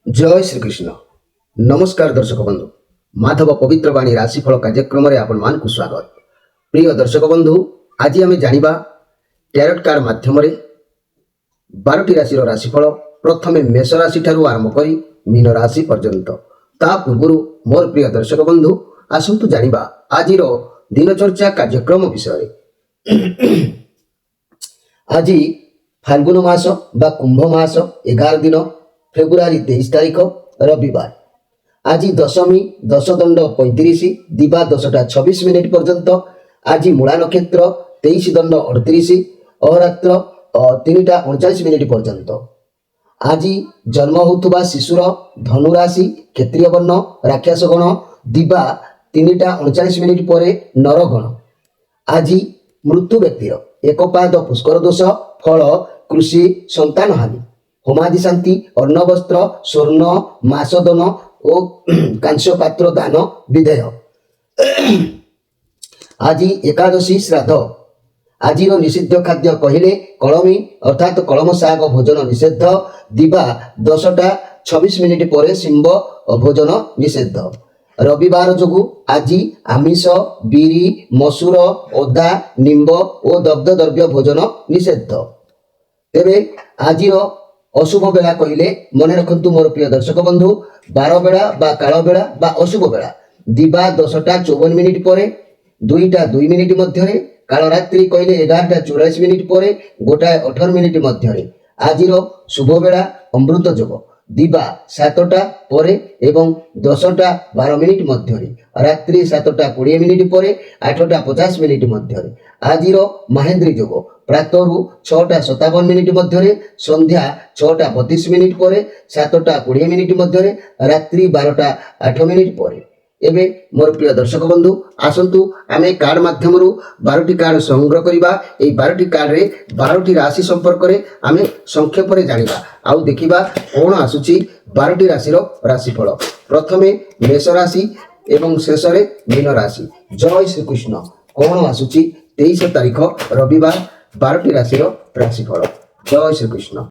जय श्रीकृष्ण नमस्कार दर्शक बंधु माधव पवित्र वाणी राशिफल कार्यक्रम आपण मान को स्वागत। प्रिय दर्शक बंधु आज आम जानिबा टैरोट कार्ड माध्यम 12टी राशि राशिफल प्रथमे मेष राशि ठारू आरंभ करी मीन राशि पर्यंत। ता पूर्व मोर प्रिय दर्शक बंधु आसंतु जानिबा आजिर दिनचर्या कार्यक्रम विषय। आज फाल्गुन मास बा कुंभ मास 11 दिन फेब्रुआरी 23 तारीख रविवार। आज दशमी 10 दंड 35 दिवा 10टा 26 मिनिट पर्यंत। आज मूला नक्षत्र 23 दंड 38 अहोरात्र 3टा 39 मिनिट पर्यंत। आज जन्म होता शिशुर धनुराशि क्षेत्रीय वर्ण राक्षस गण दिवा 3टा 39 मिनिट पर नरगण। आज मृत्यु व्यक्तिर एकपाद पुष्कर दोष फल कृषि संतान हानि होमादि शांति अन्न वस्त्र स्वर्ण मासदन और कांस्य पात्र दान विधेय। आज एकादशी श्राद्ध। आज निषिद्ध खाद्य कहले कलमी अर्थात कलम शाग भोजन निषेध। दिवा 10टा 26 मिनिट पर शिंब भोजन निषेध। रविवार जोगु आज आमिष बिरी मसूर अदा निम्ब और दग्ध द्रव्य भोजन निषेध। तेरे आज अशुभ बेला कहले मन रखु मोर प्रिय दर्शक बंधु 12 बेला बा काल बेला बा अशुभ बेला दिवा 10टा 54 मिनिट पर 2टा 2 मिनिट मध्य। काल रात्रि कहले 11टा 84 मिनिट पर 1टा 18 मिनिट मध्य। आज शुभ बेला अमृत जोग दिवा 7टा पर एवं 10टा 12 मिनिट मध्य। रात्रि 7टा 20 मिनिट पर 8टा 50 मिनिट मध्य। आज महेंद्री जोग प्रातरु 6टा 57 मिनिट मध्य संध्या 6टा 32 मिनिट पर 7टा 20 मिनिट मध्य। रात्रि 12टा 8 मिनिट पर। एबे मोर प्रिय दर्शक बंधु आसंतु आमे कार्ड माध्यम 12टी कार्ड संग्रह करिबा। ए 12टी कार्ड रे 12टी राशि संपर्क रे आमे संक्षेप रे जानिबा आउ देखिबा कोन आसुची 12टी राशि रो राशिफल। प्रथमे मेष राशि एवं शेष रे मीन राशि। जय श्री कृष्ण। कोन आसुची 23 तारीख रविवार 12टी राशि रो राशिफल। जय श्री कृष्ण।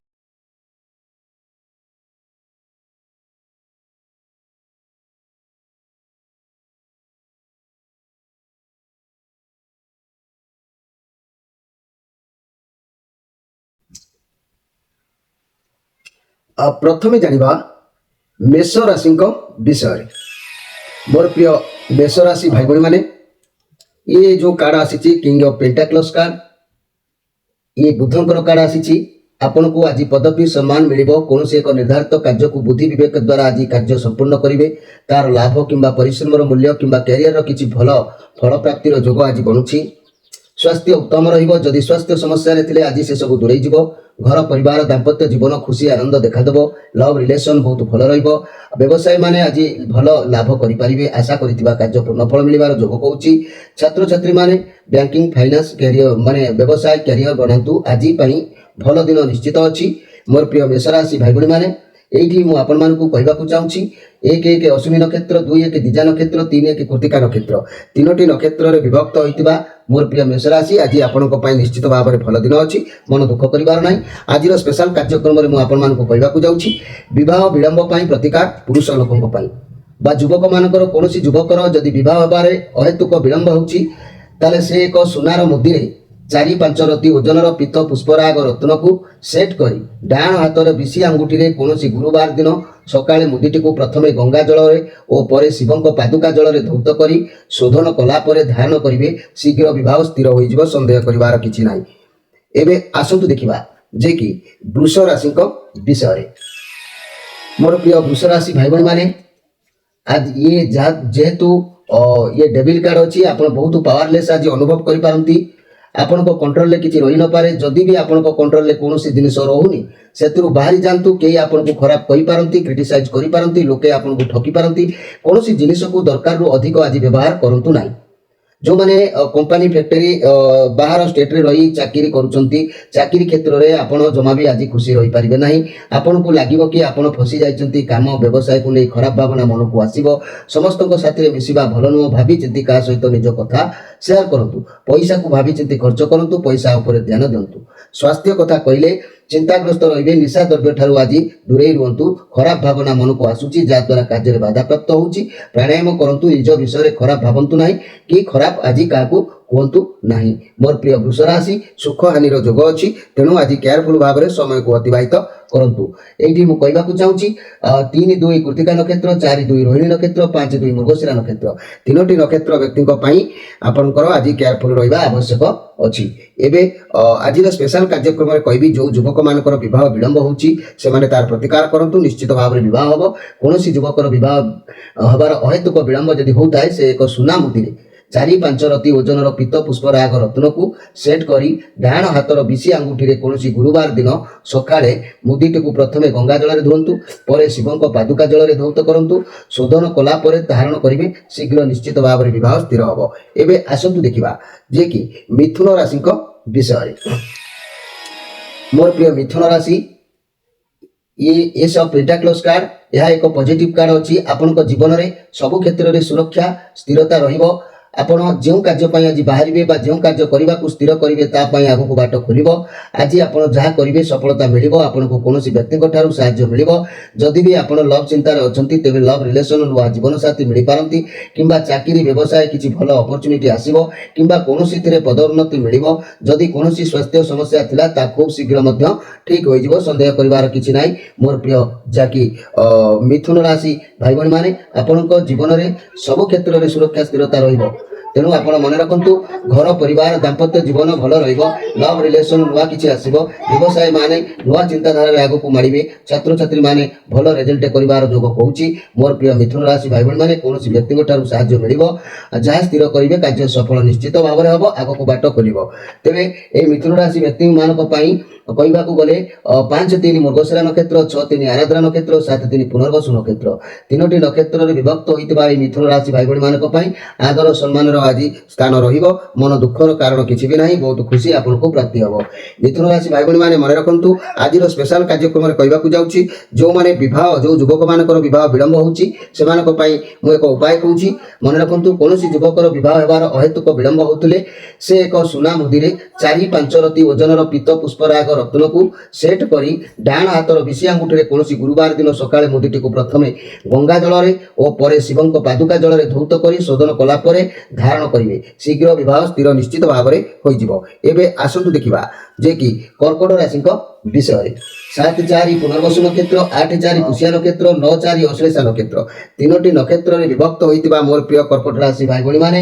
प्रथमे जानिबा मेष राशि विषय। मोर प्रिय मेष राशि भाई भाई माने ये जो कार्ड आसी किंग ऑफ पेंटाक्लस कार्ड ये बुधंकर कार्ड आसी। आपन को आज पदवी सम्मान मिलिबो। कौन से एक निर्धारित कार्य को बुद्धि विवेक द्वारा आज कार्य संपूर्ण करिवे। तार लाभ किंबा परिश्रम मूल्य किंबा कैरियर किछि भल फल प्राप्तिर जोग आज बनुछि। स्वास्थ्य उत्तम रहिबो। जदि स्वास्थ्य समस्या रे थिले आज से सब दूरेई जिवो। घर परिवार दाम्पत्य जीवन खुशी आनंद देखादेव। लव रिलेशन बहुत भल रहिबो। व्यवसाय माने आज भल लाभ करि परिबे। आशा करितिबा कार्य पूर्ण फल मिलिबार जोग कहूछि। छात्र छात्री माने बैंकिंग फाइनेंस कैरियर माने व्यवसाय कैरियर बनातु। आज पई भल दिन निश्चित अछि। मोर प्रिय मेष राशि भाई भाई माने एठी मु आपन मान को कहबा को चाहूछि 1 अश्विनी नक्षत्र 2 दिजा नक्षत्र 3 कृतिका नक्षत्र 3टी नक्षत्र रे विभक्त होइतिबा मोर प्रिय मेष राशि आज आपन को पई निश्चित भाव में भल दिन अछि। मन दुख करिवार नाही। आज रो स्पेशल कार्यक्रम रे मु आपन मान को कहबा को जाउछि विवाह विलंब पई प्रतिकार पुरुष लोकन पई बा युवक मानकर कोनोसी युवकर जदि विवाह होबारे अहेतुक विलंब होउछि ताले से एक सुनार मुद्दी रे 4-5 रति ओजनर पीत पुष्पराग रत्न को सेट करी डाण हाथ में विशी आंगुठी रे कोनोसी गुरुवार दिन सकाळे मुदिटी को प्रथमे गंगा जल रे और परे शिवंक पादुका जल रे धौत करी शोधन कला परे ध्यान करिवे। शीघ्र विवाह स्थिर होई जिवो। संदेह करिवार किछि नाही। एबे आसंतु देखिबा जे कि वृष राशि विषय रे। मोर प्रिय वृष राशि भाई भाई माने आज ये जेहेतु ये डेविल कार्ड अछि आपण बहुत पावरलेस आज अनुभव करि पारंती। आपण को कंट्रोल ले किछि रही न पारे। जदि भी आपण को कंट्रोल ले कोनोसी जिनिस रहउनी सेतरु बाहरी जानतु। के आपण को खराब करि पारंती क्रिटिसाइज करि पारंती लोके आपण को ठकी पारंती। कोनोसी जिनिस को दरकार रु अधिक आज व्यवहार करंतु नाही। जो माने कंपनी फैक्टरी बाहर स्टेट रे रही चाकरी करूचंती चाकरी क्षेत्र रे आपण जमा भी आज खुशी रही पारिबे नाही। आपण को लागिवो कि आपण फसी जाइचंती काम व्यवसाय को नै खराब भावना मन को आसीबो। समस्त को साथे मिसिबा भल नु भाबी चिंती का सहित निज कथा शेयर करंतु। पैसा को भाबी चिंती खर्च करंतु। पैसा ऊपर ध्यान दियंतु। स्वास्थ्य कथा कहले ଚିନ୍ତାଗ୍ରସ୍ତ ରହିବେ। ନିଶା ଦ୍ରବ୍ୟ ଠାରୁ ଆଜି ଦୂରେଇ ରୁହନ୍ତୁ। ଖରାପ ଭାବନା ମନକୁ ଆସୁଛି ଯାହାଦ୍ୱାରା କାର୍ଯ୍ୟରେ ବାଧାପ୍ରାପ୍ତ ହେଉଛି। ପ୍ରାଣାୟାମ କରନ୍ତୁ। ନିଜ ବିଷୟରେ ଖରାପ ଭାବନ୍ତୁ ନାହିଁ କି ଖରାପ ଆଜି କାହାକୁ କୁହନ୍ତୁ ନାହିଁ। ମୋର ପ୍ରିୟ ବୃଷ ରାଶି, ସୁଖ ହାନିର ଯୋଗ ଅଛି, ତେଣୁ ଆଜି କେୟାରଫୁଲ ଭାବରେ ସମୟକୁ ଅତିବାହିତ କରନ୍ତୁ। ଏଇଠି ମୁଁ କହିବାକୁ ଚାହୁଁଛି 3-2 କୃତିକା ନକ୍ଷତ୍ର, 4-2 ରୋହିଣୀ ନକ୍ଷତ୍ର, 5-2 ମୃଗଶିରା ନକ୍ଷତ୍ର, ତିନୋଟି ନକ୍ଷତ୍ର ବ୍ୟକ୍ତିଙ୍କ ପାଇଁ ଆପଣଙ୍କର ଆଜି କେୟାରଫୁଲ ରହିବା ଆବଶ୍ୟକ ଅଛି। ଏବେ ଆଜିର ସ୍ପେଶାଲ କାର୍ଯ୍ୟକ୍ରମରେ କହିବି, ଯେଉଁ ଯୁବକମାନଙ୍କର ବିବାହ ବିଳମ୍ବ ହେଉଛି ସେମାନେ ତାର ପ୍ରତିକାର କରନ୍ତୁ। ନିଶ୍ଚିତ ଭାବରେ ବିବାହ ହେବ। କୌଣସି ଯୁବକର ବିବାହ ହେବାର ଅହେତୁକ ବିଳମ୍ବ ଯଦି ହେଉଥାଏ, ସେ ଏକ ସୁନା ମୁଦିରେ 4-5 ରତି ଓଜନର ପୀତ ପୁଷ୍ପରାଗ ରତ୍ନକୁ ସେଟ୍ କରି ଡାହାଣ ହାତର ବିଶି ଆଙ୍ଗୁଠିରେ କୌଣସି ଗୁରୁବାର ଦିନ ସକାଳେ ମୁଦିଟିକୁ ପ୍ରଥମେ ଗଙ୍ଗା ଜଳରେ ଧୁଅନ୍ତୁ, ପରେ ଶିବଙ୍କ ପାଦୁକା ଜଳରେ ଧୌତ କରନ୍ତୁ। ଶୋଧନ କଲା ପରେ ଧାରଣ କରିବେ। ଶୀଘ୍ର ନିଶ୍ଚିତ ଭାବରେ ବିବାହ ସ୍ଥିର ହେବ। ଏବେ ଆସନ୍ତୁ ଦେଖିବା ଯେ କି ମିଥୁନ ରାଶିଙ୍କ ବିଷୟରେ। ମୋର ପ୍ରିୟ ମିଥୁନ ରାଶି, ଏସ୍ ଅଫ୍ ପେଣ୍ଟାକ୍ଲସ୍ କାର୍ଡ, ଏହା ଏକ ପଜିଟିଭ କାର୍ଡ ଅଛି। ଆପଣଙ୍କ ଜୀବନରେ ସବୁ କ୍ଷେତ୍ରରେ ସୁରକ୍ଷା ସ୍ଥିରତା ରହିବ। ଆପଣ ଯେଉଁ କାର୍ଯ୍ୟ ପାଇଁ ଆଜି ବାହାରିବେ ବା ଯେଉଁ କାର୍ଯ୍ୟ କରିବାକୁ ସ୍ଥିର କରିବେ ତା ପାଇଁ ଆଗକୁ ବାଟ ଖୋଲିବ। ଆଜି ଆପଣ ଯାହା କରିବେ ସଫଳତା ମିଳିବ। ଆପଣଙ୍କୁ କୌଣସି ବ୍ୟକ୍ତିଙ୍କ ଠାରୁ ସାହାଯ୍ୟ ମିଳିବ। ଯଦି ବି ଆପଣ ଲଭ୍ ଚିନ୍ତାରେ ଅଛନ୍ତି ତେବେ ଲଭ୍ ରିଲେସନ ନୂଆ ଜୀବନସାଥୀ ମିଳିପାରନ୍ତି, କିମ୍ବା ଚାକିରି ବ୍ୟବସାୟ କିଛି ଭଲ ଅପରଚ୍ୟୁନିଟି ଆସିବ, କିମ୍ବା କୌଣସିଥିରେ ପଦୋନ୍ନତି ମିଳିବ। ଯଦି କୌଣସି ସ୍ୱାସ୍ଥ୍ୟ ସମସ୍ୟା ଥିଲା ତାହା ଖୁବ୍ ଶୀଘ୍ର ମଧ୍ୟ ଠିକ୍ ହୋଇଯିବ। ସନ୍ଦେହ କରିବାର କିଛି ନାହିଁ। ମୋର ପ୍ରିୟ ଯାକି ମିଥୁନ ରାଶି ଭାଇ ଭଉଣୀମାନେ, ଆପଣଙ୍କ ଜୀବନରେ ସବୁ କ୍ଷେତ୍ରରେ ସୁରକ୍ଷା ସ୍ଥିରତା ରହିବ। ତେଣୁ ଆପଣ ମନେ ରଖନ୍ତୁ, ଘର ପରିବାର ଦାମ୍ପତ୍ୟ ଜୀବନ ଭଲ ରହିବ। ଲଭ୍ ରିଲେସନ ନୂଆ କିଛି ଆସିବ। ବ୍ୟବସାୟୀ ମାନେ ନୂଆ ଚିନ୍ତାଧାରାରେ ଆଗକୁ ମାଡ଼ିବେ। ଛାତ୍ରଛାତ୍ରୀମାନେ ଭଲ ରେଜଲ୍ଟ କରିବାର ଯୋଗ କହୁଛି। ମୋର ପ୍ରିୟ ମିଥୁନ ରାଶି ଭାଇ ଭଉଣୀମାନେ, କୌଣସି ବ୍ୟକ୍ତିଙ୍କ ଠାରୁ ସାହାଯ୍ୟ ମିଳିବ। ଯାହା ସ୍ଥିର କରିବେ କାର୍ଯ୍ୟ ସଫଳ ନିଶ୍ଚିତ ଭାବରେ ହେବ। ଆଗକୁ ବାଟ ଖୋଲିବ। ତେବେ ଏହି ମିଥୁନ ରାଶି ବ୍ୟକ୍ତିମାନଙ୍କ ପାଇଁ କହିବାକୁ ଗଲେ 5-3 ମୃଗଶିରା ନକ୍ଷତ୍ର, 6-3 ଆରାଧ୍ରା ନକ୍ଷତ୍ର, 7-3 ପୁନର୍ବସୁ ନକ୍ଷତ୍ର, ତିନୋଟି ନକ୍ଷତ୍ରରେ ବିଭକ୍ତ ହୋଇଥିବା ଏହି ମିଥୁନ ରାଶି ଭାଇ ଭଉଣୀମାନଙ୍କ ପାଇଁ ଆଦର ସମ୍ମାନର ଆଜି ସ୍ଥାନ ରହିବ। ମନ ଦୁଃଖର କାରଣ କିଛି ବି ନାହିଁ। ବହୁତ ଖୁସି ଆପଣଙ୍କୁ ପ୍ରାପ୍ତି ହେବ। ମିଥୁନ ରାଶି ଭାଇ ଭଉଣୀମାନେ ମନେ ରଖନ୍ତୁ, ଆଜିର ସ୍ପେଶାଲ କାର୍ଯ୍ୟକ୍ରମରେ କହିବାକୁ ଯାଉଛି, ଯେଉଁମାନେ ଯେଉଁ ଯୁବକମାନଙ୍କର ବିବାହ ବିଳମ୍ବ ହେଉଛି ସେମାନଙ୍କ ପାଇଁ ମୁଁ ଏକ ଉପାୟ କହୁଛି। ମନେ ରଖନ୍ତୁ, କୌଣସି ଯୁବକର ବିବାହ ହେବାର ଅହେତୁକ ବିଳମ୍ବ ହେଉଥିଲେ ସେ ଏକ ସୁନା ମୁଦିରେ 4-5 ରତି ଓଜନର ପୀତ ପୁଷ୍ପରାଗ ରତ୍ନକୁ ସେଟ୍ କରି ଡାହାଣ ହାତର ବିଶି ଆଙ୍ଗୁଠିରେ କୌଣସି ଗୁରୁବାର ଦିନ ସକାଳେ ମୁଦିଟିକୁ ପ୍ରଥମେ ଗଙ୍ଗା ଜଳରେ ଓ ପରେ ଶିବଙ୍କ ପାଦୁକା ଜଳରେ ଧୌତ କରି ଶୋଧନ କଲା ପରେ ଧାରଣ କରିବେ। ଶୀଘ୍ର ବିବାହ ସ୍ଥିର ନିଶ୍ଚିତ ଭାବରେ ହୋଇଯିବ। ଏବେ ଆସନ୍ତୁ ଦେଖିବା ଯେ କି କର୍କଟ ରାଶିଙ୍କ ବିଷୟରେ। 7-4 ପୁନର୍ବସୁ ନକ୍ଷତ୍ର, 8-4 ପୁଷ୍ୟା ନକ୍ଷତ୍ର, 9-4 ଅଶ୍ଳେଷା ନକ୍ଷତ୍ର, ତିନୋଟି ନକ୍ଷତ୍ରରେ ବିଭକ୍ତ ହୋଇଥିବା ମୋର ପ୍ରିୟ କର୍କଟ ରାଶି ଭାଇ ଭଉଣୀମାନେ,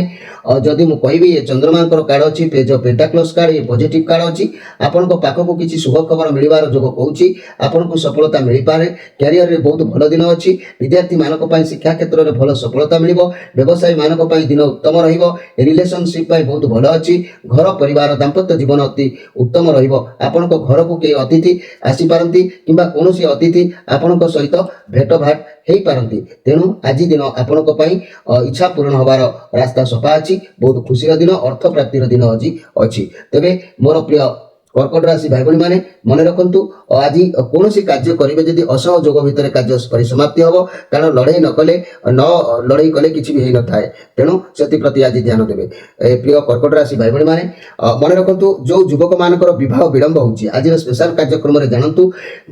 ଯଦି ମୁଁ କହିବି ଏ ଚନ୍ଦ୍ରମାଙ୍କର କାର୍ଡ ଅଛି, ପେଜ ଅଫ୍ ପେଣ୍ଟାକ୍ଲସ୍ କାର୍ଡ, ଏ ପଜିଟିଭ କାର୍ଡ ଅଛି। ଆପଣଙ୍କ ପାଖକୁ କିଛି ଶୁଭ ଖବର ମିଳିବାର ଯୋଗ କହୁଛି। ଆପଣଙ୍କୁ ସଫଳତା ମିଳିପାରେ। କ୍ୟାରିୟରରେ ବହୁତ ଭଲ ଦିନ ଅଛି। ବିଦ୍ୟାର୍ଥୀମାନଙ୍କ ପାଇଁ ଶିକ୍ଷା କ୍ଷେତ୍ରରେ ଭଲ ସଫଳତା ମିଳିବ। ବ୍ୟବସାୟୀମାନଙ୍କ ପାଇଁ ଦିନ ଉତ୍ତମ ରହିବ। ରିଲେସନସିପ୍ ପାଇଁ ବହୁତ ଭଲ ଅଛି। ଘର ପରିବାର ଦାମ୍ପତ୍ୟ ଜୀବନ ଅତି ଉତ୍ତମ ରହିବ। ଆପଣଙ୍କ ଘରକୁ କେହି ଅତିଥି ଆସିପାରନ୍ତି, କିମ୍ବା କୌଣସି ଅତିଥି ଆପଣଙ୍କ ସହିତ ଭେଟଭାଟ ହେଇପାରନ୍ତି। ତେଣୁ ଆଜି ଦିନ ଆପଣଙ୍କ ପାଇଁ ଇଚ୍ଛା ପୂରଣ ହେବାର ରାସ୍ତା ସଫା ଅଛି। ବହୁତ ଖୁସିର ଦିନ, ଅର୍ଥ ପ୍ରାପ୍ତିର ଦିନ ଆଜି ଅଛି। ତେବେ ମୋର ପ୍ରିୟ କର୍କଟ ରାଶି ଭାଇ ଭଉଣୀମାନେ ମନେ ରଖନ୍ତୁ, ଆଜି କୌଣସି କାର୍ଯ୍ୟ କରିବେ ଯଦି ଅସହଯୋଗ ଭିତରେ କାର୍ଯ୍ୟ ପରିସମାପ୍ତି ହେବ। କାରଣ ଲଢ଼େଇ କଲେ କିଛି ବି ହେଇନଥାଏ। ତେଣୁ ସେଥିପ୍ରତି ଆଜି ଧ୍ୟାନ ଦେବେ। ପ୍ରିୟ କର୍କଟ ରାଶି ଭାଇ ଭଉଣୀମାନେ ମନେ ରଖନ୍ତୁ, ଯେଉଁ ଯୁବକମାନଙ୍କର ବିବାହ ବିଳମ୍ବ ହେଉଛି ଆଜିର ସ୍ପେଶାଲ କାର୍ଯ୍ୟକ୍ରମରେ ଜାଣନ୍ତୁ,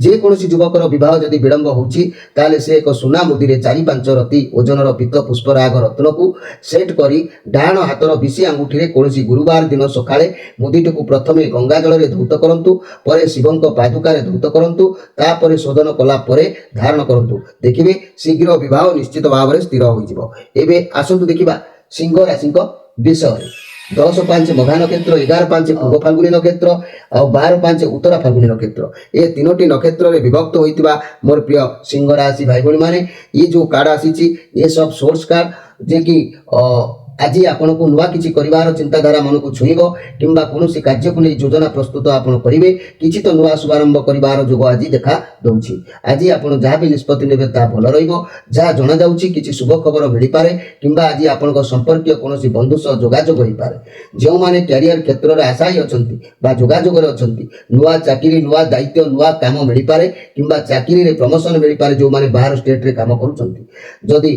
ଯେକୌଣସି ଯୁବକର ବିବାହ ଯଦି ବିଳମ୍ବ ହେଉଛି ତାହେଲେ ସେ ଏକ ସୁନା ମୁଦିରେ 4-5 ରତି ଓଜନର ପୀତ ପୁଷ୍ପରାଗ ରତ୍ନକୁ ସେଟ୍ କରି ଡାହାଣ ହାତର ବିଶି ଆଙ୍ଗୁଠିରେ କୌଣସି ଗୁରୁବାର ଦିନ ସକାଳେ ମୁଦିଟିକୁ ପ୍ରଥମେ ଗଙ୍ଗା ଜଳରେ ଧୌତ କରନ୍ତୁ, ପରେ ଶିବଙ୍କ ପାଦୁକାରେ ଧୌତ କରନ୍ତୁ, ତାପରେ ଶୋଧନ କଲା ପରେ ଧାରଣ କରନ୍ତୁ। ଦେଖିବେ ଶୀଘ୍ର ବିବାହ ନିଶ୍ଚିତ ଭାବରେ ସ୍ଥିର ହୋଇଯିବ। ଏବେ ଆସନ୍ତୁ ଦେଖିବା ସିଂହ ରାଶିଙ୍କ ବିଷୟରେ। 10-5 ମଘା ନକ୍ଷତ୍ର, 11-5 ପୂର୍ବ ଫାଲ୍ଗୁନୀ ନକ୍ଷତ୍ର ଆଉ 12-5 ଉତ୍ତରା ଫାଲ୍ଗୁନୀ ନକ୍ଷତ୍ର, ଏ ତିନୋଟି ନକ୍ଷତ୍ରରେ ବିଭକ୍ତ ହୋଇଥିବା ମୋର ପ୍ରିୟ ସିଂହ ରାଶି ଭାଇ ଭଉଣୀମାନେ, ଏ ଯେଉଁ କାର୍ଡ ଆସିଛି ଏସ୍ ଅଫ୍ ସୋର୍ସ କାର୍ଡ, ଯେ କି ଆଜି ଆପଣଙ୍କୁ ନୂଆ କିଛି କରିବାର ଚିନ୍ତାଧାରା ମନକୁ ଛୁଇଁବ, କିମ୍ବା କୌଣସି କାର୍ଯ୍ୟକୁ ନେଇ ଯୋଜନା ପ୍ରସ୍ତୁତ ଆପଣ କରିବେ। କିଛି ତ ନୂଆ ଶୁଭାରମ୍ଭ କରିବାର ଯୋଗ ଆଜି ଦେଖା ଦେଉଛି। ଆଜି ଆପଣ ଯାହା ବି ନିଷ୍ପତ୍ତି ନେବେ ତାହା ଭଲ ରହିବ। ଯାହା ଜଣାଯାଉଛି କିଛି ଶୁଭ ଖବର ମିଳିପାରେ, କିମ୍ବା ଆଜି ଆପଣଙ୍କ ସମ୍ପର୍କୀୟ କୌଣସି ବନ୍ଧୁ ସହ ଯୋଗାଯୋଗ ହୋଇପାରେ। ଯେଉଁମାନେ କ୍ୟାରିୟର କ୍ଷେତ୍ରରେ ଆଶାୟୀ ଅଛନ୍ତି ବା ଯୋଗାଯୋଗରେ ଅଛନ୍ତି, ନୂଆ ଚାକିରି, ନୂଆ ଦାୟିତ୍ୱ, ନୂଆ କାମ ମିଳିପାରେ, କିମ୍ବା ଚାକିରିରେ ପ୍ରମୋସନ ମିଳିପାରେ। ଯେଉଁମାନେ ବାହାର ଷ୍ଟେଟରେ କାମ କରୁଛନ୍ତି, ଯଦି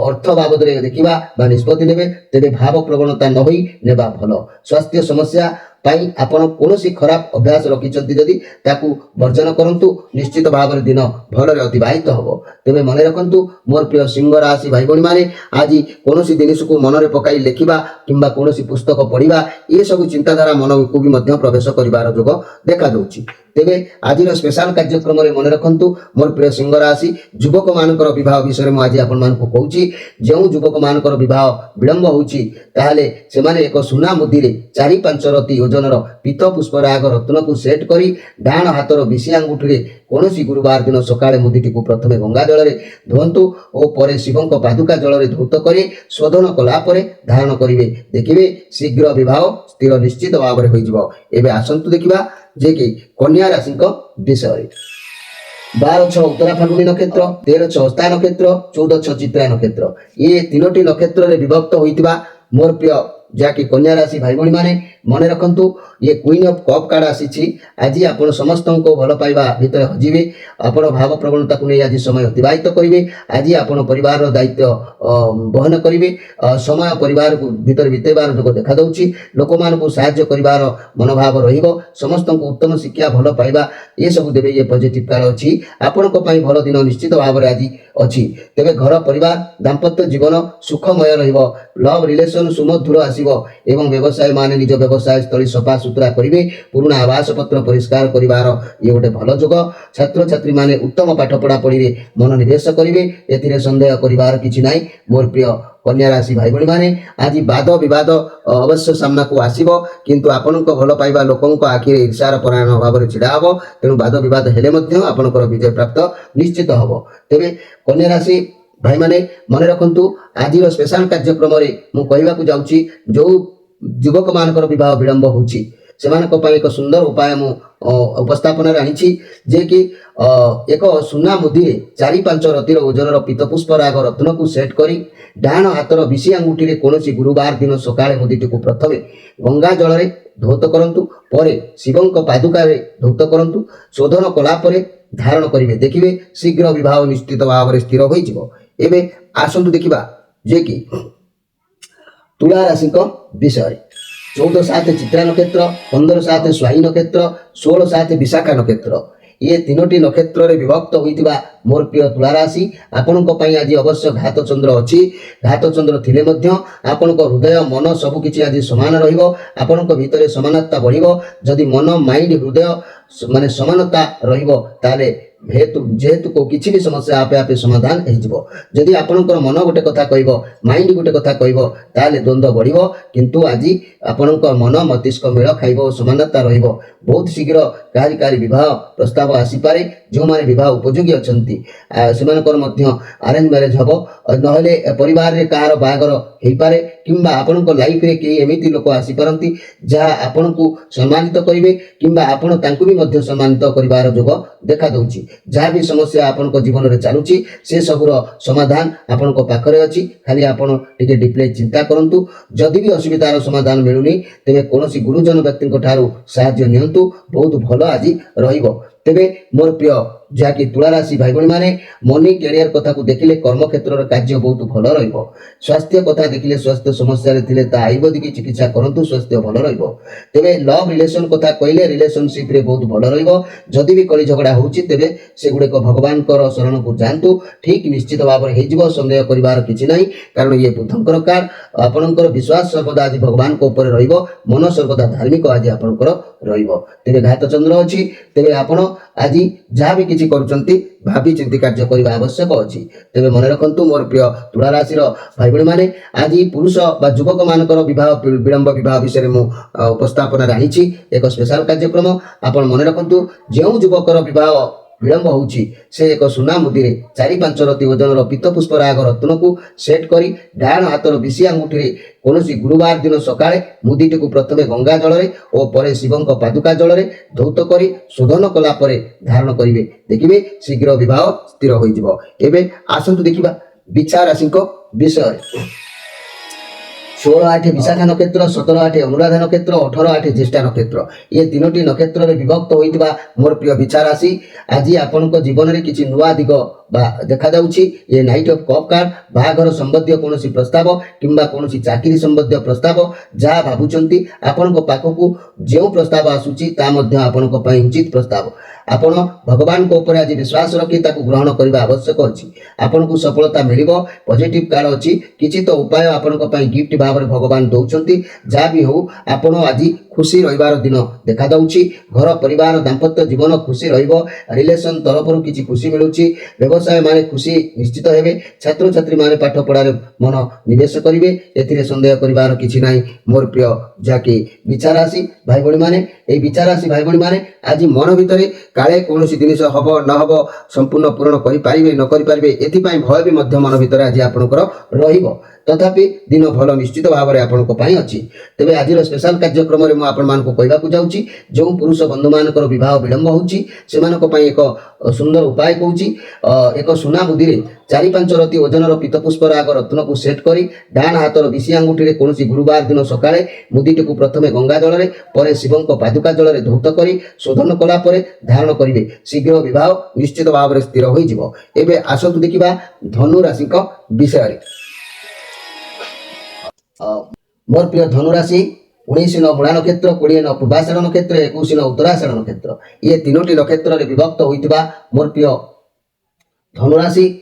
ଅର୍ଥ ବାବଦରେ ଦେଖିବା ବା ନିଷ୍ପତ୍ତି ନେବେ ତେବେ ଭାବ ପ୍ରବଣତା ନ ହୋଇ ନେବା ଭଲ। ସ୍ୱାସ୍ଥ୍ୟ ସମସ୍ୟା ପାଇଁ ଆପଣ କୌଣସି ଖରାପ ଅଭ୍ୟାସ ରଖିଛନ୍ତି ଯଦି ତାକୁ ବର୍ଜନ କରନ୍ତୁ, ନିଶ୍ଚିତ ଭାବରେ ଦିନ ଭଲରେ ଅତିବାହିତ ହେବ। ତେବେ ମନେ ରଖନ୍ତୁ ମୋର ପ୍ରିୟ ସିଂହ ରାଶି ଭାଇ ଭଉଣୀମାନେ, ଆଜି କୌଣସି ଜିନିଷକୁ ମନରେ ପକାଇ ଲେଖିବା କିମ୍ବା କୌଣସି ପୁସ୍ତକ ପଢ଼ିବା ଏସବୁ ଚିନ୍ତାଧାରା ମନକୁ ବି ମଧ୍ୟ ପ୍ରବେଶ କରିବାର ଯୋଗ ଦେଖାଯାଉଛି। ତେବେ ଆଜିର ସ୍ପେଶାଲ କାର୍ଯ୍ୟକ୍ରମରେ ମନେ ରଖନ୍ତୁ ମୋର ପ୍ରିୟ ସିଂହ ରାଶି ଯୁବକମାନଙ୍କର ବିବାହ ବିଷୟରେ ମୁଁ ଆଜି ଆପଣମାନଙ୍କୁ କହୁଛି। ଯେଉଁ ଯୁବକମାନଙ୍କର ବିବାହ ବିଳମ୍ବ ହେଉଛି ତାହେଲେ ସେମାନେ ଏକ ସୁନା ମୁଦିରେ 4-5 ରତି ଓଜନର ପୀତ ପୁଷ୍ପରାଗ ରତ୍ନକୁ ସେଟ୍ କରି ଡାହାଣ ହାତର ବିଶି ଆଙ୍ଗୁଠିରେ କୌଣସି ଗୁରୁବାର ଦିନ ସକାଳେ ମୁଦିଟିକୁ ପ୍ରଥମେ ଗଙ୍ଗା ଜଳରେ ଧୁଅନ୍ତୁ ଓ ପରେ ଶିବଙ୍କ ପାଦୁକା ଜଳରେ ଧୌତ କରି ଶୋଧନ କଲା ପରେ ଧାରଣ କରିବେ। ଦେଖିବେ ଶୀଘ୍ର ବିବାହ ସ୍ଥିର ନିଶ୍ଚିତ ଭାବରେ ହୋଇଯିବ। ଏବେ ଆସନ୍ତୁ ଦେଖିବା ଯେ କି କନ୍ୟା ରାଶିଙ୍କ ବିଷୟରେ। 12-6 ଉତ୍ତରା ଫାଲ୍ଗୁନୀ ନକ୍ଷତ୍ର, 13-6 ହସ୍ତା ନକ୍ଷତ୍ର, 14-6 ଚିତ୍ରା ନକ୍ଷତ୍ର ଏ 3ଟି ନକ୍ଷତ୍ରରେ ବିଭକ୍ତ ହୋଇଥିବା ମୋର ପ୍ରିୟ ଯାହାକି କନ୍ୟା ରାଶି ଭାଇ ଭଉଣୀମାନେ ମନେ ରଖନ୍ତୁ ଇଏ କୁଇନ୍ ଅଫ୍ କପ୍ କାର୍ଡ ଆସିଛି। ଆଜି ଆପଣ ସମସ୍ତଙ୍କୁ ଭଲ ପାଇବା ଭିତରେ ହଜିବେ। ଆପଣ ଭାବ ପ୍ରବଣତାକୁ ନେଇ ଆଜି ସମୟ ଅତିବାହିତ କରିବେ। ଆଜି ଆପଣ ପରିବାରର ଦାୟିତ୍ୱ ବହନ କରିବେ। ସମୟ ପରିବାରକୁ ଭିତରେ ବିତେଇବାର ଯୋଗ ଦେଖାଯାଉଛି। ଲୋକମାନଙ୍କୁ ସାହାଯ୍ୟ କରିବାର ମନୋଭାବ ରହିବ। ସମସ୍ତଙ୍କୁ ଉତ୍ତମ ଶିକ୍ଷା ଭଲ ପାଇବା ଏସବୁ ଦେବେ। ଇଏ ପଜିଟିଭ୍ କାର୍ଡ ଅଛି। ଆପଣଙ୍କ ପାଇଁ ଭଲ ଦିନ ନିଶ୍ଚିତ ଭାବରେ ଆଜି ଅଛି। ତେବେ ଘର ପରିବାର ଦାମ୍ପତ୍ୟ ଜୀବନ ସୁଖମୟ ରହିବ। ଲଭ୍ ରିଲେସନ୍ ସୁମଧୁର ଆସିବ ଏବଂ ବ୍ୟବସାୟ ମାନେ ନିଜ ବ୍ୟବସାୟ ସ୍ଥଳୀ ସଫା ସୁତୁରା କରିବେ। ପୁରୁଣା ଆବାସପତ୍ର ପରିଷ୍କାର କରିବାର ଇଏ ଗୋଟେ ଭଲ ଯୋଗ। ଛାତ୍ରଛାତ୍ରୀମାନେ ଉତ୍ତମ ପାଠ ପଢ଼ା ପଢ଼ିରେ ମନୋନିବେଶ କରିବେ। ଏଥିରେ ସନ୍ଦେହ କରିବାର କିଛି ନାହିଁ। ମୋର ପ୍ରିୟ କନ୍ୟା ରାଶି ଭାଇ ଭଉଣୀମାନେ ଆଜି ବାଦ ବିବାଦ ଅବଶ୍ୟ ସାମ୍ନାକୁ ଆସିବ, କିନ୍ତୁ ଆପଣଙ୍କ ଭଲ ପାଇବା ଲୋକଙ୍କ ଆଖିରେ ଈର୍ଷାର ପରାୟଣ ଭାବରେ ଛିଡ଼ା ହେବ। ତେଣୁ ବାଦ ବିବାଦ ହେଲେ ମଧ୍ୟ ଆପଣଙ୍କର ବିଜୟ ପ୍ରାପ୍ତ ନିଶ୍ଚିତ ହେବ। ତେବେ କନ୍ୟା ରାଶି ଭାଇମାନେ ମନେ ରଖନ୍ତୁ ଆଜିର ସ୍ପେଶାଲ କାର୍ଯ୍ୟକ୍ରମରେ ମୁଁ କହିବାକୁ ଯାଉଛି ଯେଉଁ ଯୁବକମାନଙ୍କର ବିବାହ ବିଳମ୍ବ ହେଉଛି ସେମାନଙ୍କ ପାଇଁ ଏକ ସୁନ୍ଦର ଉପାୟ ମୁଁ ଉପସ୍ଥାପନାରେ ଆଣିଛି ଯେ କି ଏକ ସୁନା ମୁଦିରେ 4-5 ରତିର ଓଜନର ପୀତପୁଷ୍ପରାଗ ରତ୍ନକୁ ସେଟ୍ କରି ଡାହାଣ ହାତର ବିଶି ଆଙ୍ଗୁଠିରେ କୌଣସି ଗୁରୁବାର ଦିନ ସକାଳେ ମୁଦିଟିକୁ ପ୍ରଥମେ ଗଙ୍ଗା ଜଳରେ ଧୌତ କରନ୍ତୁ, ପରେ ଶିବଙ୍କ ପାଦୁକାରେ ଧୌତ କରନ୍ତୁ, ଶୋଧନ କଲା ପରେ ଧାରଣ କରିବେ। ଦେଖିବେ ଶୀଘ୍ର ବିବାହ ନିଶ୍ଚିତ ଭାବରେ ସ୍ଥିର ହୋଇଯିବ। ଏବେ ଆସନ୍ତୁ ଦେଖିବା ଯେ କି ତୁଳା ରାଶିଙ୍କ ବିଷୟରେ। 14-7 ଚିତ୍ରା ନକ୍ଷତ୍ର, 15-7 ସ୍ୱାୟୀ ନକ୍ଷତ୍ର, 16-7 ବିଶାଖା ନକ୍ଷତ୍ର ଏ 3ଟି ନକ୍ଷତ୍ରରେ ବିଭକ୍ତ ହୋଇଥିବା ମୋର ପ୍ରିୟ ତୁଳା ରାଶି ଆପଣଙ୍କ ପାଇଁ ଆଜି ଅବଶ୍ୟ ଘାତ ଚନ୍ଦ୍ର ଅଛି। ଘାତ ଚନ୍ଦ୍ର ଥିଲେ ମଧ୍ୟ ଆପଣଙ୍କ ହୃଦୟ ମନ ସବୁକିଛି ଆଜି ସମାନ ରହିବ। ଆପଣଙ୍କ ଭିତରେ ସମାନତା ବଢ଼ିବ। ଯଦି ମନ ମାଇଣ୍ଡ ହୃଦୟ ମାନେ ସମାନତା ରହିବ ତାହେଲେ ଯେହେତୁ କିଛି ବି ସମସ୍ୟା ଆପେ ଆପେ ସମାଧାନ ହେଇଯିବ। ଯଦି ଆପଣଙ୍କର ମନ ଗୋଟେ କଥା କହିବ, ମାଇଣ୍ଡ ଗୋଟେ କଥା କହିବ ତାହେଲେ ଦ୍ୱନ୍ଦ୍ୱ ବଢ଼ିବ। କିନ୍ତୁ ଆଜି ଆପଣଙ୍କ ମନ ମସ୍ତିଷ୍କ ମେଳ ଖାଇବ ଓ ସମାନତା ରହିବ। ବହୁତ ଶୀଘ୍ର କାହାରି ବିବାହ ପ୍ରସ୍ତାବ ଆସିପାରେ। ଯେଉଁମାନେ ବିବାହ ଉପଯୋଗୀ ଅଛନ୍ତି ସେମାନଙ୍କର ମଧ୍ୟ ଆରେଞ୍ଜ ମ୍ୟାରେଜ ହେବ, ନହେଲେ ପରିବାରରେ କାହାର ବାହାଘର ହେଇପାରେ କିମ୍ବା ଆପଣଙ୍କ ଲାଇଫରେ କେହି ଏମିତି ଲୋକ ଆସିପାରନ୍ତି ଯାହା ଆପଣଙ୍କୁ ସମ୍ମାନିତ କରିବେ କିମ୍ବା ଆପଣ ତାଙ୍କୁ ବି ମଧ୍ୟ ସମ୍ମାନିତ କରିବାର ଯୋଗ ଦେଖାଦେଉଛି। ଯାହା ବି ସମସ୍ୟା ଆପଣଙ୍କ ଜୀବନରେ ଚାଲୁଛି ସେ ସବୁର ସମାଧାନ ଆପଣଙ୍କ ପାଖରେ ଅଛି। ଖାଲି ଆପଣ ଟିକେ ଡିପ୍ଲି ଚିନ୍ତା କରନ୍ତୁ। ଯଦି ବି ଅସୁବିଧାର ସମାଧାନ ମିଳୁନି ତେବେ କୌଣସି ଗୁରୁଜନ ବ୍ୟକ୍ତିଙ୍କ ଠାରୁ ସାହାଯ୍ୟ ନିଅନ୍ତୁ। ବହୁତ ଭଲ ଆଜି ରହିବ। ତେବେ ମୋର ପ୍ରିୟ ଯାହାକି ତୁଳା ରାଶି ଭାଇ ଭଉଣୀମାନେ ମନି କ୍ୟାରିୟର କଥାକୁ ଦେଖିଲେ କର୍ମକ୍ଷେତ୍ରର କାର୍ଯ୍ୟ ବହୁତ ଭଲ ରହିବ। ସ୍ୱାସ୍ଥ୍ୟ କଥା ଦେଖିଲେ ସ୍ୱାସ୍ଥ୍ୟ ସମସ୍ୟାରେ ଥିଲେ ତା ଆୟୁର୍ବେଦିକ ଚିକିତ୍ସା କରନ୍ତୁ, ସ୍ୱାସ୍ଥ୍ୟ ଭଲ ରହିବ। ତେବେ ଲଭ୍ ରିଲେସନ୍ କଥା କହିଲେ ରିଲେସନସିପ୍ରେ ବହୁତ ଭଲ ରହିବ। ଯଦି ବି କଳି ଝଗଡ଼ା ହେଉଛି ତେବେ ସେଗୁଡ଼ିକ ଭଗବାନଙ୍କର ଶରଣକୁ ଯାଆନ୍ତୁ, ଠିକ୍ ନିଶ୍ଚିତ ଭାବରେ ହେଇଯିବ। ସନ୍ଦେହ କରିବାର କିଛି ନାହିଁ, କାରଣ ଇଏ ବୁଦ୍ଧଙ୍କର କାର୍ଡ। ଆପଣଙ୍କର ବିଶ୍ୱାସ ସର୍ବଦା ଆଜି ଭଗବାନଙ୍କ ଉପରେ ରହିବ। ମନ ସର୍ବଦା ଧାର୍ମିକ ଆଜି ଆପଣଙ୍କର ରହିବ। ତେବେ ଘାତ ଚନ୍ଦ୍ର ଅଛି। ତେବେ ଆପଣ ଆଜି ଯାହା ବି କିଛି କରୁଛନ୍ତି ଭାବି ଚିନ୍ତି କାର୍ଯ୍ୟ କରିବା ଆବଶ୍ୟକ ଅଛି। ତେବେ ମନେ ରଖନ୍ତୁ ମୋର ପ୍ରିୟ ତୁଳା ରାଶିର ଭାଇ ଭଉଣୀମାନେ ଆଜି ପୁରୁଷ ବା ଯୁବକମାନଙ୍କର ବିଳମ୍ବ ବିବାହ ବିଷୟରେ ମୁଁ ଉପସ୍ଥାପନାରେ ଆଣିଛି ଏକ ସ୍ପେଶାଲ କାର୍ଯ୍ୟକ୍ରମ। ଆପଣ ମନେ ରଖନ୍ତୁ ଯେଉଁ ଯୁବକର ବିବାହ ବିଳମ୍ବ ହେଉଛି ସେ ଏକ ସୁନା ମୁଦିରେ 4-5 ରତି ଓଜନର ପୀତପୁଷ୍ପରାଗ ରତ୍ନକୁ ସେଟ୍ କରି ଡାହାଣ ହାତର ବିଶି ଆଙ୍ଗୁଠିରେ କୌଣସି ଗୁରୁବାର ଦିନ ସକାଳେ ମୁଦିଟିକୁ ପ୍ରଥମେ ଗଙ୍ଗା ଜଳରେ ଓ ପରେ ଶିବଙ୍କ ପାଦୁକା ଜଳରେ ଧୌତ କରି ଶୋଧନ କଲା ପରେ ଧାରଣ କରିବେ। ଦେଖିବେ ଶୀଘ୍ର ବିବାହ ସ୍ଥିର ହୋଇଯିବ। ଏବେ ଆସନ୍ତୁ ଦେଖିବା ବିଛା ରାଶିଙ୍କ ବିଷୟରେ। 16 8 विशाखा नक्षत्र 17 8 अनुराधा नक्षत्र 18 8 ज्येष्ठा नक्षत्र ये तीनोटी नक्षत्र रे विभक्त होइतिबा मोर प्रिय विचार राशि आज आपनक जीवन रे किछि नुवा दिग देखा जाउछि। ये नाइट ऑफ कप कार्ड बाहाघर संबंधी कोनोसी प्रस्ताव किंबा कोनोसी चाकरी संबंधी प्रस्ताव जहा भाबुचंती आपनक पाखकु जेउ प्रस्ताव आसुछि ता मध्ये आपनक पई उचित प्रस्ताव आपण भगवान को ऊपर आज विश्वास रखी ताकू ग्रहण करने आवश्यक अच्छी आपन को सफलता मिलिबो। पॉजिटिव कार्ड अच्छी किछि तो उपाय आपन गिफ्ट भाव में भगवान दौरान जहाँ भी हो आपण आज खुशी रहिबार दिन देखा दउछि। घर परिवार दाम्पत्य जीवन खुशी रहिबो। रिलेशन तरफ किछि खुशी मिलुछि। व्यवसाय माने खुशी निश्चित हेबे। छात्र छात्री माने पाठ पढ़ारे मन निवेश करिवे एथिरे संदेह करिवार किछि नाही। मोर प्रिय जाकी विचार राशि भाई भणी माने ए विचार राशि भाई भणी माने आज मन भितरे काले कोनोसी जिनिस हबो न हबो संपूर्ण पूर्ण करि पारिबे न करि पारिबे एथि पई भय भी मध्य मन भितरे आज आपनकर रहिबो। तथापि दिन भल निश्चित भाव में आपन अच्छी। तेज आज स्पेशल कार्यक्रम में मुझे कहवाक जाऊँगी जो पुरुष बंधु मान बह विलंब होची एक सुंदर उपाय कहूँ। एक सुना मुदी में 4-5 रति ओजनर पीतपुष्प राग रत्न को सेट कर डाण हाथर विशी आंगुठी कौन गुरुवार दिन सकाळे मुदीटी को प्रथमे गंगा जल पर शिवों पादुका जल धौत कर शोधन कलापर धारण करेंगे। शीघ्र विवाह निश्चित भाव में स्थिर हो। आसतु देखा धनु राशि विषय। मोर प्रिय धनुराशि 19 न मूला नक्षत्र 20 न पूर्वाषाढ़ नक्षत्र 21 न उत्तराषाढ़ नक्षत्र ये तीनोटी नक्षत्र विभक्त होइतिबा मोर प्रिय धनुराशि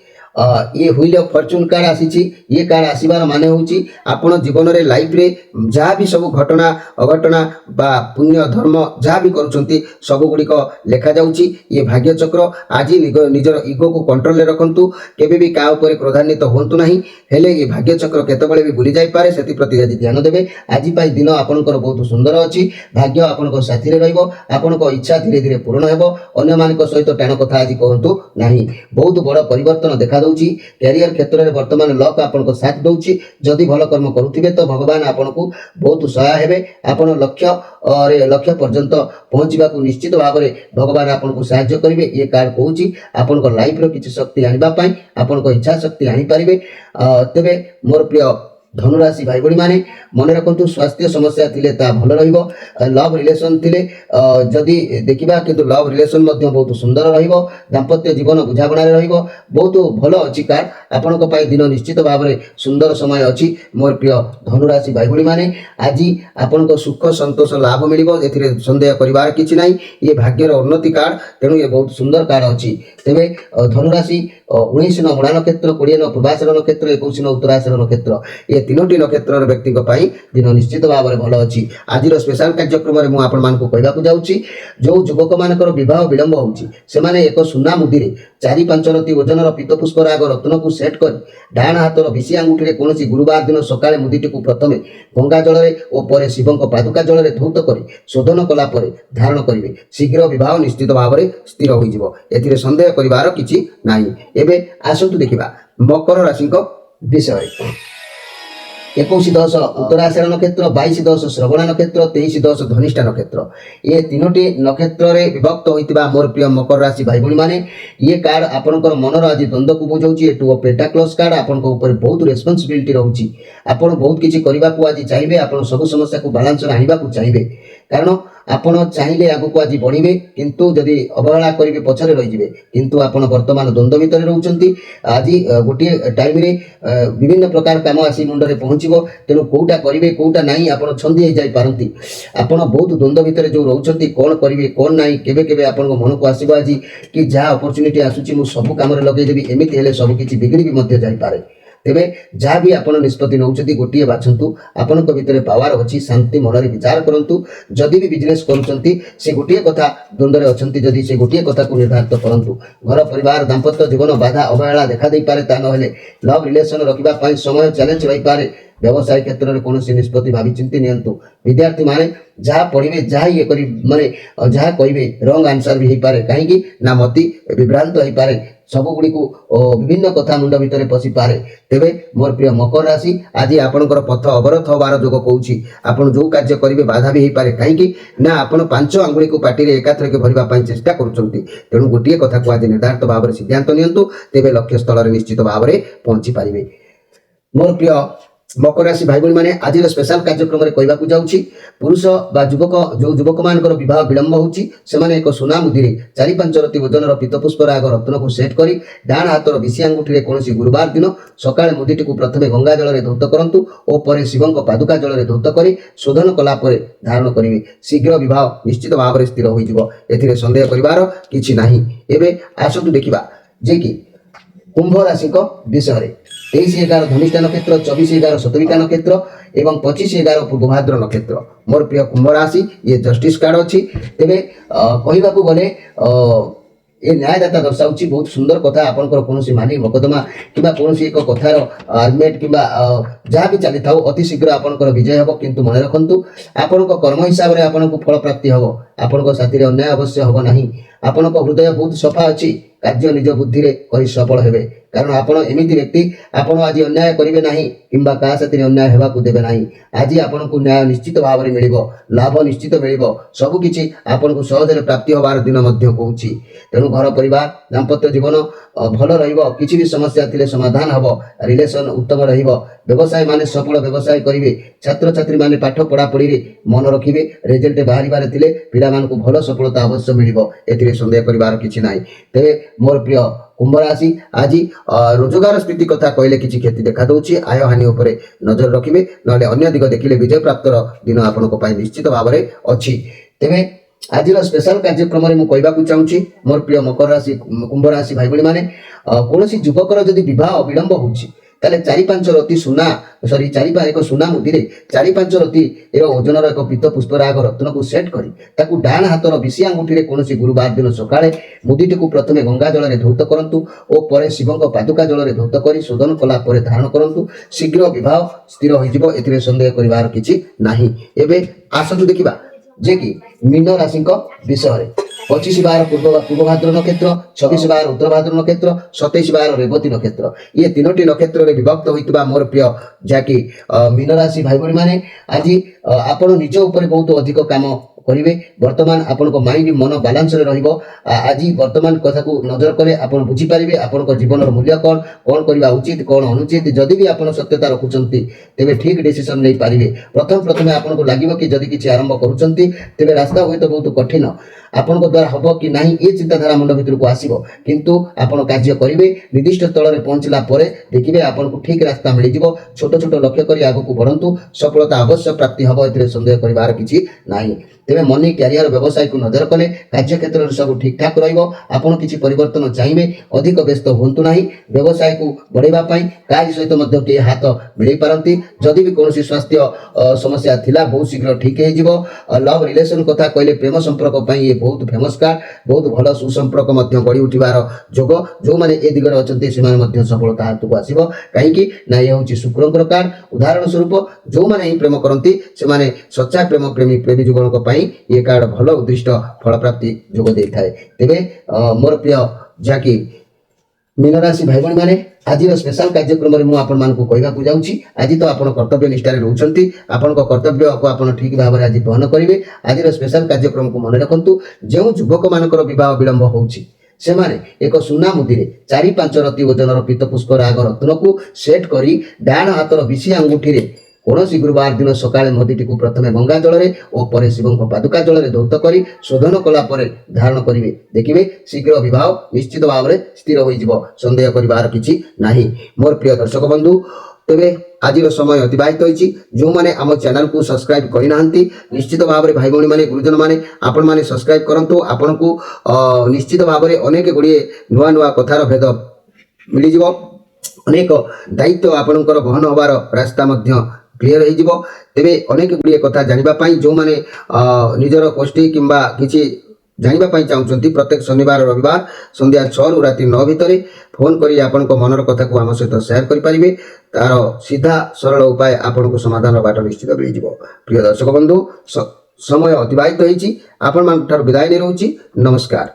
ये व्हील ऑफ फॉर्च्यून कार्ड आसी। ये कार्ड आसीबार माने होची आपण जीवन रे लाइफ रे जहाँ भी सब घटना अघटना बा पुण्य धर्म जहाँ भी करुछंती सब गुड़िक लेखा जाउची। ये भाग्य चक्र आज निजर इगो को कंट्रोल रे रखंतु। केबे भी का ऊपर क्रोधान्वित होंतु नाही। हेले ये भाग्य चक्र केतबेले भी भूली जाई पारे सेति प्रति आज ध्यान देबे। आज पाई दिन आपनकर बहुत सुंदर अछि। भाग्य आपनकर साथी रे रहइबो। आपनकर इच्छा धीरे धीरे पूर्ण हेबो। अन्य मानक सहित टाण कथा आज कहंतु नाही। बहुत बड़ परिवर्तन देखा कैरियर क्षेत्र में वर्तमान लक आपन साथ दौची। जदि भल कर्म करुथिबे तो भगवान आपन को बहुत सहाय हेबे। आपन लक्ष्य पर्यंत पहुंचवा को निश्चित भाव में भगवान आपन को सहायता करेंगे। ये कार्ड कहूँ आपन लाइफ रो किछि शक्ति आनिबा पई आपन इच्छा शक्ति आनी पारिबे। तेबे मोर प्रिय धनुराशि भाई भणी माने मन रखु स्वास्थ्य समस्या थिले ता भल रहिबो। लव रिलेशन थिले जदि देखिबा किंतु लव रिलेशन मध्य बहुत सुंदर रहिबो। दाम्पत्य जीवन बुझाबणा रे रहिबो। बहुत भल अछि कार्ड आपन को पाई दिन निश्चित भाव में सुंदर समय अछि। मोर प्रिय धनुराशि भाई भणी माने आज आपन को सुख संतोष लाभ मिलिबो एथिरे संदेह करिवार किछि नाही। ये भाग्यर उन्नति कार्ड तेणु ये बहुत सुंदर कार्ड अछि। तेबे धनुराशि 19 न मूला नक्षत्र 20 न पूर्वाषाढ़ नक्षत्र 21 न उत्तराषाढ़ नक्षत्र ये तीनोटी नक्षत्र व्यक्ति दिन निश्चित भाव में भल अच्छी। आज स्पेशल कार्यक्रम में मुझे कहवाक जाऊँगी जो युवक मान बह विलंब होने एक सुना मुदी में 4-5 रति ओजनर पीतपुष्प राग रत्न को सेट कर डाण हाथर विशी आंगुठी कौन गुरुवार दिन सकाळे मुदीटी को प्रथमे गंगा जल और शिवों पादुका जल धौत कर शोधन कलापर धारण करेंगे। शीघ्र विवाह निश्चित भाव में स्थिर हो संदेह करिवार किछि नाही। एबे आसतु देखिबा मकर राशि विषय। 21-10 उत्तराषाढ़ नक्षत्र 22-10 श्रवण नक्षत्र 23-10 धनिष्ठा नक्षत्र ये तीनोटी नक्षत्र रे विभक्त होइतिबा मोर प्रिय मकर राशि भाई भणी माने ये कार्ड आपनकर मनर आज द्वंद्व को बुझाउची। टू ऑफ पेंटाक्लस कार्ड आपनको ऊपर बहुत रिस्पांसिबिलिटी रहउची। आपण बहुत किछि करिबा को आज चाहिबे। आपण सब समस्या को बैलेंस रे आनिबा को चाहिबे कारण आपण चाहिए आगु को आज बढ़े किंतु जदि अवहेला करेंगे पछरे रही किंतु आपण वर्तमान द्वंद्व भितर रहउचंती। आज गोटे टाइम रे विभिन्न प्रकार काम आसी मुंडरे पहुँचो तेणु कौटा करेंगे कौटा नाई आपण छंदी जाई पारंती। आपण बहुत द्वंद्व भितर जो रहउचंती कौन करेंगे कौन नाई केबे केबे आपण मन को आसीबो आज कि जहाँ अपॉर्चुनिटी आसुची मु सब काम रे लगेदेवी एमिति हेले सब किछि बिगड़ी भी मध्य जाई पारे। तेबे जहाँ भी आपण निष्पत्ति नौचंती गोटे बाछंतु आपण भितर पावर अच्छी। शांति मनरे विचार करंतु। जदि भी बिजनेस करूचंती से गोटे कथा द्वंद्व रे अछंती जदि से गोटे कथा को निर्धारित करंतु। घर परिवार दाम्पत्य जीवन बाधा अवहेला देखा दे पारे ता नहेले लव रिलेशन रखिबा पई समय चैलेंज रही पारे। व्यवसाय क्षेत्र में कौन निष्पत्ति भावी चिंती नियंतु। विद्यार्थी माने जहाँ पढ़े जहाँ ये करी माने जहाँ कहे रंग आंसर भी हो पारे कहीं ना मति विभ्रांत हो पारे सब गुड़ी को विभिन्न कथा मुंड भितर पशि पारे। तेबे मोर प्रिय मकर राशि आज आपणकर पथ अवरोध होबार जोग कहूँ। आपन जो कार्य करेंगे बाधा भी हो पारे कहीं ना आपन 5 आंगुड़ी को पार्टी एकाथरके भरवाई चेष्टा करुँच। तेणु गोटे कथा को आज निर्धारित भाव में सिद्धांत नियंतु। तेबे लक्ष्य स्थल निश्चित भाव में पहुंची पारे। मोर प्रिय मकर राशि भाई भाई मैंने आज स्पेशल कार्यक्रम में कहवाक जाऊँगी पुरुष बा युवक जो युवक मान बह विलंब होने एक सुना मुदी चारि पांच रति ओजन पीतपुष्प राग रत्न को सेट कर डाण हाथर विषि आंगुठी कौन गुरुवार दिन सकाଳେ मुदीटी को प्रथमे गंगा जल में धौत करूँ और पर शिव पादुका जल में धौत कर शोधन कलापर धारण करेंगे शीघ्र विवाह निश्चित भाव में स्थिर हो सन्देह करार कि नहीं। एवं आसतु देखा जे कि कुंभ राशि विषय 23/11 धनिष्ठा नक्षत्र 24/11 शतविका नक्षत्र एवं 25/11 पूर्वभाद्र नक्षत्र मोर प्रिय कुंभ राशि ये जस्टिस कार्ड अच्छी तेरे कहवाक गले ये न्यायदाता दर्शाऊँ बहुत सुंदर कथा आपंकर कौन मानी मकदमा कि कौन एक कथार आर्गुमेंट कि जहाँ भी चली था अति शीघ्र आपंकर विजय हम किंतु मन रखु आपण कर्म हिसाब से आपन को फल प्राप्ति हम आपण साथी अन्याय अवश्य हम ना आपण हृदय बहुत सफा अच्छी कार्य निज बुद्धि कर सफल हेबे कारण आपण एमती व्यक्ति आपण आज अन्याय करेंगे ना कि साथी अन्याय होगा देवे ना आज आपन को न्याय निश्चित भाव में मिल लाभ निश्चित मिल सबकि आपन को सहज प्राप्ति हबार दिन कहूँ तेणु घर परिवार दाम्पत्य जीवन भल रही समस्या थिले समाधान हम रिलेशन उत्तम व्यवसाय माने सफल व्यवसाय करेंगे छात्र छात्री माने पाठ पढ़ापढ़ी मन रखिए रिजल्ट बाहर थिले पिला मानकु भल सफलता अवश्य मिल सन्देह करार कि ना। तेरे मोर प्रिय कुंभ राशि आज रोजगार स्थिति कथा कहले किसी क्षति देखा दूची आय हानि उपर नजर रखिए ना अन्य दिग देखिले विजय प्राप्तर दिन आपण निश्चित भाव में अच्छी। तेरे आज स्पेशल कार्यक्रम में मुझे कहवाक चाहूँगी मोर प्रिय मकर राशि कुंभ राशि भाई भाई मैंने कौन युवकर जदि विवाह विलंब होची ताले चारि पांच रति सुना सॉरी एक सुना मुदी चारि पांच रति ओजन एक पीत पुष्पराग रत्न को सेट करी डाण हाथर विषि आंगुठी कौन गुरुवार दिन सकाଳେ मुदीटी को प्रथमे गंगा जल में धौत करूँ और पर शिव पादुका जल में धौत कर शोधन कला धारण करूँ शीघ्र विवाह स्थिर हो सन्देह करार कि नहीं। एवं आसतु देखा जे कि मीन राशि विषय 25/12 पूर्वभाद्र नक्षत्र 26/12 उत्तरभाद्र नक्षत्र 27/12 रेवती नक्षत्र ये तीनोटी नक्षत्र में विभक्त होता मोर प्रिय जहाँकि मीन राशि भाई भाई मैंने आज आपण निज उपर बहुत अधिक काम करेंगे वर्तमान आपण माइंड मन बालांस आज वर्तमान कथा को नजर कले आप बुझीपारे आपण जीवन मूल्य कौन कौन करवा उचित कौन अनुचित जदि भी आप सत्यता रखुंट तेरे ठीक डिसीजन नहीं पारे प्रथम आपको लगे कि जदि किसी आरंभ करें रास्ता हुए तो बहुत कठिन आपण द्वारा हम कि ना ये चिंताधारा मुंड भर को आसो किंतु आपड़ कार्य करेंगे निर्दिष्ट स्थल में पहुंचला देखिए आपको ठीक रास्ता मिल छोट छोट लक्ष्य कर आगू बढ़ंतु सफलता अवश्य प्राप्ति हम ए सन्देह करार कि ना। तेरे मनी क्यारियर व्यवसाय को नजर कले कार्य क्षेत्र में सब ठीक ठाक रहा किसी परिवर्तन चाहिए अधिक व्यस्त हूँ ना व्यवसाय को बढ़ावाई कार्य सहित किए हाथ मिल पारती जदि भी कौन स्वास्थ्य समस्या थिला बहुत शीघ्र ठीक हो लव रिलेशन कथा कहले प्रेम संपर्क ये बहुत फेमस कार्ड बहुत भल सुसंपर्क गढ़ी उठार जोग जो मैंने ए दिगरे अच्छा सफलता हाथ को आसो कहीं ना ये हूँ शुक्र कार्ड उदाहरण स्वरूप जो मैंने प्रेम करती से सच्चा प्रेम प्रेमी प्रेमी जुगण ये कार्ड भल उद्दिष्ट फल प्राप्ति जोग दे थाए। तेरे मोर प्रिय जहाँकि मीन राशि भाई भाई मैंने आज स्पेशल कार्यक्रम में मुझे कहवाक जाऊँगी आज तो आप कर्तव्य निष्ठार रोचंती आपण कर्तव्य को आप ठीक भाव में आज बहन करेंगे आज स्पेशल कार्यक्रम को मन रखु जो युवक मान बह विलंब होची से माने एक सुना मुदी चारि पांच रति ओजन पीत पुष्प राग रत्न को सेट करी डाण हाथर विषि आंगुठी कौन गुरुवार दिन सकाଳେ नदीटी को प्रथमे गंगा जल में और पर शिव पादुका जल में धौत कर शोधन कलापर धारण करेंगे देखिए शीघ्र विवाह निश्चित भाव में स्थिर हो सन्देह करार कि ना। मोर प्रिय दर्शक बंधु तेरे आज समय अतिबाहित होती जो मैंने आम चैनल को सब्सक्राइब करना निश्चित भाव में भाई भाई मैंने गुरुजन मैंने आपण मैंने सब्सक्राइब करूँ आपन को निश्चित भाव में अनेक गुड़िए नुआ नुआ कथार भेद मिल अनेक दायित्व आपणकर बहन हबार रास्ता क्लीयर हो तेरे अनेक गुड़िए कथा जानापी जो मैंने निजर गोष्ठी किंबा किसी जानापी चाहूँगी प्रत्येक शनिवार रविवार संध्या 6 रु राति 9 भितर फोन करी आपण मनर कथा को आम सहित सेयार करेंगे तार सीधा सरल उपाय आपन को समाधान बाट निश्चित मिल प्रिय दर्शक बंधु समय अतिबाहित होती आपण विदाय नहीं रोची नमस्कार।